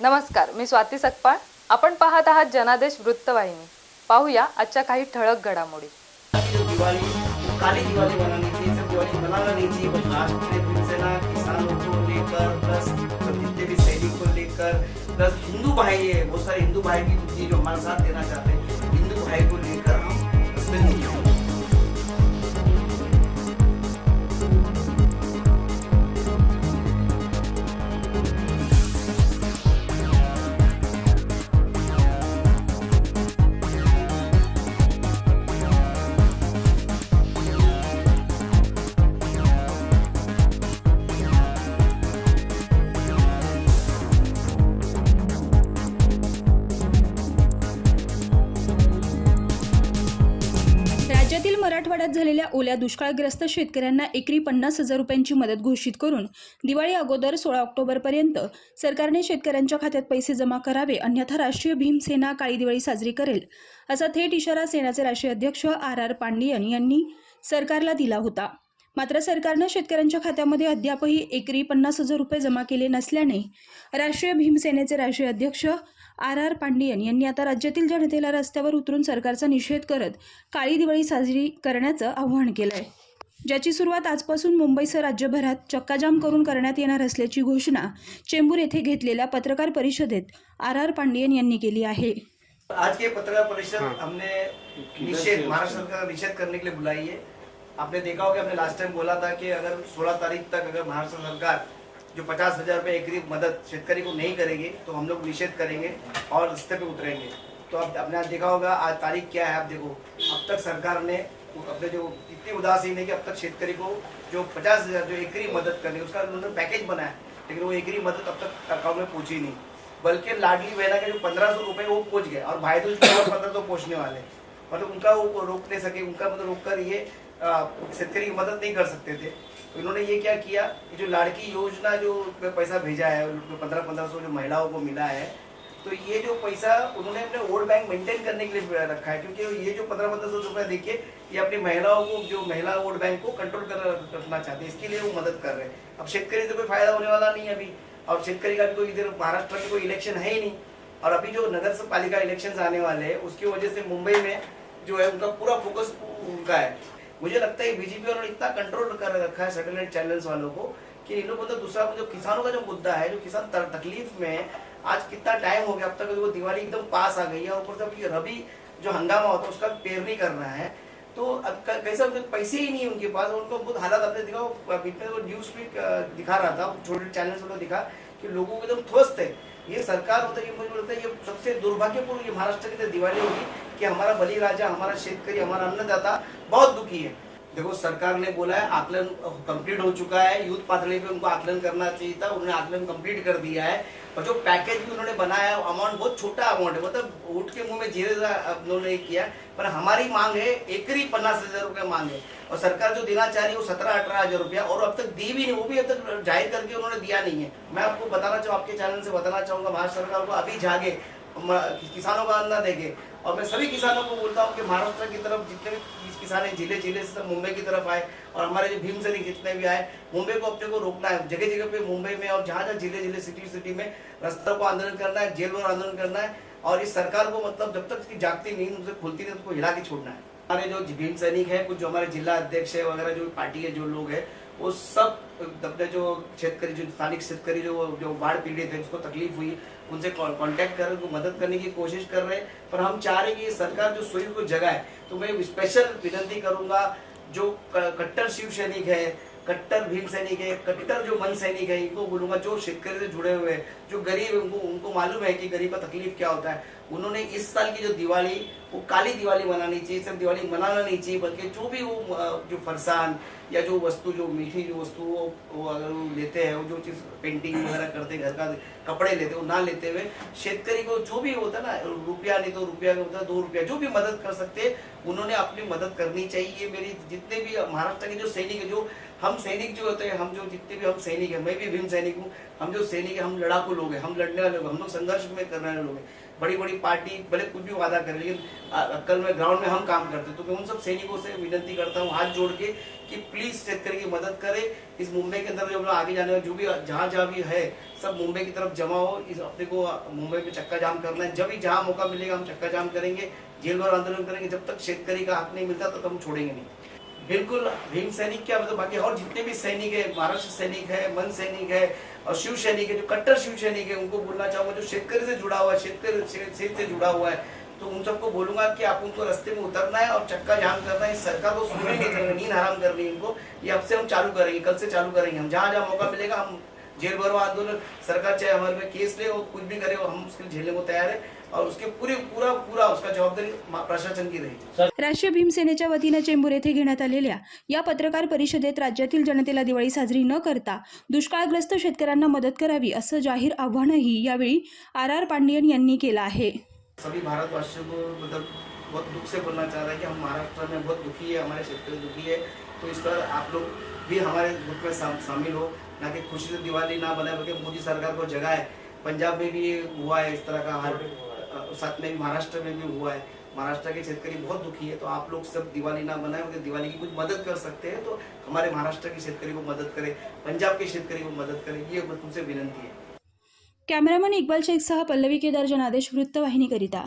नमस्कार, मी स्वाती सकपाळ. आपण पाहत आहात जनादेश वृत्तवाहिनी. पाहूया आजच्या काही ठळक घडामोडी. दिवाली काली दिवाली मनानी चाहिए, सब दिवाली मनाना नहीं चाहिए, बस लास्ट में भीमसेना किसानों को लेकर प्लस जितने भी सैनिक को लेकर प्लस हिंदू भाई है, बहुत सारे हिंदू भाई भी जो हमारे साथ देना चाहते हैं, हिंदू भाई को लेकर हम उसमें नहीं हैं। राज्यातील मराठवाड्यात झालेल्या ओल्या दुष्काळग्रस्त शेतकऱ्यांना एकरी 50,000 रुपयांची मदत घोषित करून दिवाळी अगोदर 16 ऑक्टोबरपर्यंत सरकारने शेतकऱ्यांच्या खात्यात पैसे जमा करावे, अन्यथा राष्ट्रीय भीमसेना काळी दिवाळी साजरी करेल, असा थेट इशारा सेनेचे राष्ट्रीय अध्यक्ष आर पांडियन यांनी सरकारला दिला होता. मात्र सरकारने शेतकऱ्यांच्या खात्यामध्ये अद्यापही एकरी 50,000 रुपये जमा केले नसल्याने राष्ट्रीय भीमसेनेचे राष्ट्रीय अध्यक्ष आर पांडियन यांनी आता राज्यातील जनतेला रस्त्यावर उतरून सरकारचा निषेध करत काळी दिवाळी साजरी करण्याचं आवाहन केलं आहे, ज्याची सुरुवात आजपासून मुंबईसह राज्यभरात चक्काजाम करून करण्यात येणार असल्याची घोषणा चेंबूर येथे घेतलेल्या पत्रकार परिषदेत आर पांडियन यांनी केली आहे. आज के पत्रकार परिषद हमने निषेध महाराष्ट्र सरकार का निषेध करने के लिए बुलाई है। आपने देखा होगा, हमने लास्ट टाइम बोला था कि अगर 16 तारीख तक अगर महाराष्ट्र सरकार जो 50,000 रुपये एकरी मदद शेतकरी को नहीं करेंगे तो हम लोग निषेध करेंगे और रास्ते पे उतरेंगे। तो अब आपने आज देखा होगा, आज तारीख क्या है, आप देखो अब तक सरकार ने अपने जो इतनी उदासीन है कि अब तक शेतकरी को जो 50,000 जो एकरी मदद करनी उसका उन्होंने पैकेज बनाया, लेकिन वो एकरी मदद अब तक अकाउंट में पहुंची नहीं। बल्कि लाडली बहना के जो 1,500 रुपये वो पहुंच गए और भाई दूज के 1,500 पहुंचने वाले, मतलब उनका वो रोक नहीं सके, उनका मतलब रोक कर ये शेतकरी की मदद नहीं कर सकते थे। तो इन्होंने ये क्या किया, जो लाड़की योजना जो पैसा भेजा है 1500 जो महिलाओं को मिला है, तो ये जो पैसा उन्होंने अपने वोट बैंक मेंटेन करने के लिए रखा है, क्योंकि ये जो 1500 रुपया देखिए ये अपनी महिलाओं को, जो महिला वोट बैंक को कंट्रोल कर रखना चाहते हैं, इसके लिए वो मदद कर रहे हैं। अब शेतकरी से कोई फायदा होने वाला नहीं है अभी, और शेतकरी का भी कोई इधर महाराष्ट्र में कोई इलेक्शन है ही नहीं, और अभी जो नगर पालिका इलेक्शन आने वाले हैं उसकी वजह से मुंबई में जो है उनका पूरा फोकस उनका है। मुझे लगता है बीजेपी वालों ने इतना कंट्रोल कर रखा है सैटेलाइट चैनल्स वालों को कि इन लोगों को, तो दूसरा जो किसानों का जो मुद्दा है, जो किसान तकलीफ में है, आज कितना टाइम हो गया, अब तक वो दिवाली एकदम पास आ गई है, और ऊपर से रबी जो हंगामा होता है उसका पेरनी करना है, तो अब कैसे पैसे ही नहीं है उनके पास। उनको बहुत हालात आपने दिखा, न्यूज भी दिखा रहा था, छोटे चैनल्स में दिखा कि लोगों को एकदम ध्वस्त है। ये सरकार होता है, ये मुझे लगता है ये सबसे दुर्भाग्यपूर्ण ये महाराष्ट्र की दिवाली होगी कि हमारा बलिराजा, हमारा शेतकरी, हमारा अन्नदाता बहुत दुखी है। देखो, सरकार ने बोला है आकलन कंप्लीट हो चुका है, युद्ध पातळी पे उनको आकलन करना चाहिए था, उन्होंने आकलन कंप्लीट कर दिया है, और जो पैकेज भी उन्होंने बनाया है अमाउंट बहुत छोटा अमाउंट है, मतलब उठ के मुंह में जीरे उन्होंने किया। पर हमारी मांग है एकरी 50,000 रुपये मांग है, और सरकार जो देना चाह रही है वो 17-18 हजार रुपया, और अब तक दी भी नहीं, वो भी अब तक जाहिर करके उन्होंने दिया नहीं है। मैं आपको बताना चाहूँ, आपके चैनल से बताना चाहूँगा, महाराष्ट्र सरकार को अभी जागे, किसानों का अन्न देखे। और मैं सभी किसानों को बोलता हूँ कि महाराष्ट्र की तरफ जितने भी किसान हैं, जिले जिले से मुंबई की तरफ आए, और हमारे जो भीम सैनिक जितने भी आए, मुंबई को अपने को रोकना है, जगह जगह पे मुंबई में और जहाँ जहाँ जिले जिले सिटी में रास्ता को आंदोलन करना है, जेल पर आंदोलन करना है, और इस सरकार को मतलब जब तक इसकी जागती नींद उनसे खुलती नहीं उसको हिला के छोड़ना है। हमारे जो भीम सैनिक है, कुछ जो हमारे जिला अध्यक्ष है वगैरह, जो पार्टी है, जो लोग है, वो सब अपने जो शेतकरी, जो स्थानिक शेतकरी जो बाढ़ पीड़ित है, उसको तकलीफ हुई, उनसे कांटेक्ट कर उनको मदद करने की कोशिश कर रहे हैं। पर हम चाह रहे हैं कि सरकार जो सुई को जगाए। तो मैं स्पेशल विनती करूंगा, जो कट्टर शिव सैनिक है, कट्टर भीम सैनिक है, कट्टर जो मन सैनिक है, इनको बोलूंगा, जो शेतकरी से जुड़े हुए हैं, जो गरीब उनको मालूम है कि गरीब का तकलीफ क्या होता है, उन्होंने इस साल की जो दिवाली वो काली दिवाली मनानी चाहिए, सिर्फ दिवाली मनाना नहीं चाहिए, बल्कि जो भी वो जो फरसान या जो वस्तु, जो मीठी जो वस्तु वो अगर वो लेते हैं, वो जो चीज़ पेंटिंग वगैरह करते, घर का कपड़े लेते, वो ना लेते हुए शेतकरी को जो भी होता है ना, रुपया नहीं तो रुपया होता है, 2 रुपया, जो भी मदद कर सकते हैं उन्होंने अपनी मदद करनी चाहिए। मेरी जितने भी महाराष्ट्र के जो सैनिक है, जो हम सैनिक जो होते हैं, हम जो जितने भी हम सैनिक हैं, मैं भी भीम सैनिक हूँ, हम जो सैनिक है, हम लड़ाकू लोग हैं, हम लड़ने वाले लोग, हम लोग संघर्ष में करने वाले लोग हैं। बड़ी बड़ी पार्टी भले कुछ भी वादा करे, लेकिन कल में ग्राउंड में हम काम करते, तो मैं उन सब सैनिकों से विनती करता हूँ हाथ जोड़ के कि प्लीज शेतकरी की मदद करे। इस मुंबई के अंदर जो हम लोग आगे जाने वाले जो भी जहाँ भी है सब मुंबई की तरफ जमा हो। इस अपने को मुंबई में चक्का जाम करना है, जब भी जहाँ मौका मिलेगा हम चक्का जाम करेंगे, जेल भर आंदोलन करेंगे। जब तक शेतकरी का हक नहीं मिलता तो हम छोड़ेंगे नहीं। बिल्कुल भीम सैनिक क्या मतलब, बाकी और जितने भी सैनिक है, महाराष्ट्र सैनिक है, मन सैनिक है और शिव सैनिक है, जो कट्टर शिव सैनिक है, उनको बोलना चाहूंगा जो शेतकरी से जुड़ा हुआ है, शेतकरी से जुड़ा हुआ है, तो उन सबको बोलूंगा कि आप उनको रास्ते में उतरना है और चक्का जाम करना है। सरकार को सुनने नहीं देंगे, नींद हराम करनी है इनको। ये अब से हम चालू करेंगे, कल से चालू करेंगे। हम जहाँ जहाँ मौका मिलेगा हम जेल भरो आंदोलन, सरकार चाहे हमारे पे केस ले और कुछ भी करे, हम उसके लिए झेलने को तैयार है और उसके पूरा उसका जवाबदारी प्रशासन की रहेगी। राष्ट्रीय भीम सेनेच्या वतीनं चेंबूर येथे घेण्यात आलेल्या या पत्रकार परिषदेत राज्यातील जनतेला दिवाळी साजरी न करता दुष्काळग्रस्त शेतकऱ्यांना मदत करावी असं जाहीर आव्हानही यावेळी आर पांडियन यांनी केलं आहे। सभी भारतवासियों को मतलब बहुत दुख से बोलना चाह रहे हैं कि हम महाराष्ट्र में बहुत दुखी है, हमारे शेतकरी दुखी है। तो इस पर आप लोग भी हमारे दुख में शामिल हो, ना कि खुशी से दिवाली ना बनाए, बल्कि मोदी सरकार को जगाए। पंजाब में भी हुआ है इस तरह का हाल, साथ में महाराष्ट्र में भी हुआ है। महाराष्ट्र के शेतकरी बहुत दुखी है, तो आप लोग सब दिवाली ना बनाए, बल्कि दिवाली की कुछ मदद कर सकते हैं तो हमारे महाराष्ट्र के शेतकरी को मदद करें, पंजाब के शेतकरी को मदद करें, ये तुमसे विनंती है। कॅमेरामन इक्बाल शेख सह पल्लवी केदार, जनादेश वृत्तवाहिनीकरिता।